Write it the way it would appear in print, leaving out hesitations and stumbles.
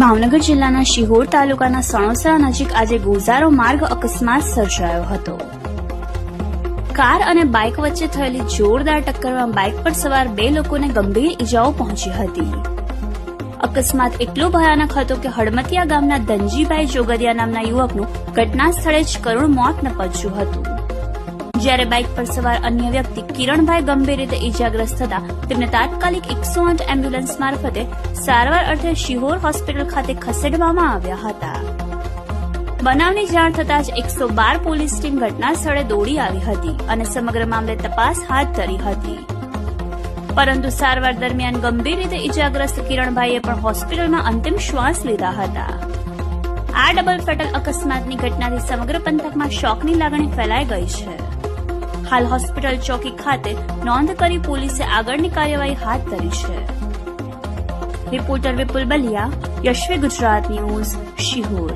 ભાવનગર જિલ્લાના શિહોર તાલુકાના સણોસરા નજીક આજે ગોઝારો માર્ગ અકસ્માત સર્જાયો હતો। કાર અને બાઇક વચ્ચે થયેલી જોરદાર ટક્કરમાં બાઇક પર સવાર 2 લોકોને ગંભીર ઈજાઓ પહોંચી હતી। અકસ્માત એટલો ભયાનક હતો કે હળમતિયા ગામના ધનજીભાઈ જોગરિયા નામના યુવકનું ઘટના સ્થળે જ કરુણ મોત નીપજ્યું હતું, જ્યારે બાઇક પર સવાર અન્ય વ્યક્તિ કિરણભાઈ ગંભીર રીતે ઈજાગ્રસ્ત થતા તેમને તાત્કાલિક 108 એમ્બ્યુલન્સ મારફતે સારવાર અર્થે શિહોર હોસ્પિટલ ખાતે ખસેડવામાં આવ્યા હતા। બનાવની જાણ થતાં જ 112 પોલીસ ટીમ ઘટના સ્થળે દોડી આવી હતી અને સમગ્ર મામલે તપાસ હાથ ધરી હતી, પરંતુ સારવાર દરમિયાન ગંભીર રીતે ઈજાગ્રસ્ત કિરણભાઈએ પણ હોસ્પિટલમાં અંતિમ શ્વાસ લીધા હતા। આ ડબલ ફેટલ અકસ્માતની ઘટનાથી સમગ્ર પંથકમાં શોકની લાગણી ફેલાઈ ગઈ છે। હાલ હોસ્પિટલ ચોકી ખાતે નોંધ કરી પોલીસે આગળની કાર્યવાહી હાથ ધરી છે। રિપોર્ટર વિપુલ બલિયા, યશ્વી ગુજરાત ન્યૂઝ, શિહોર।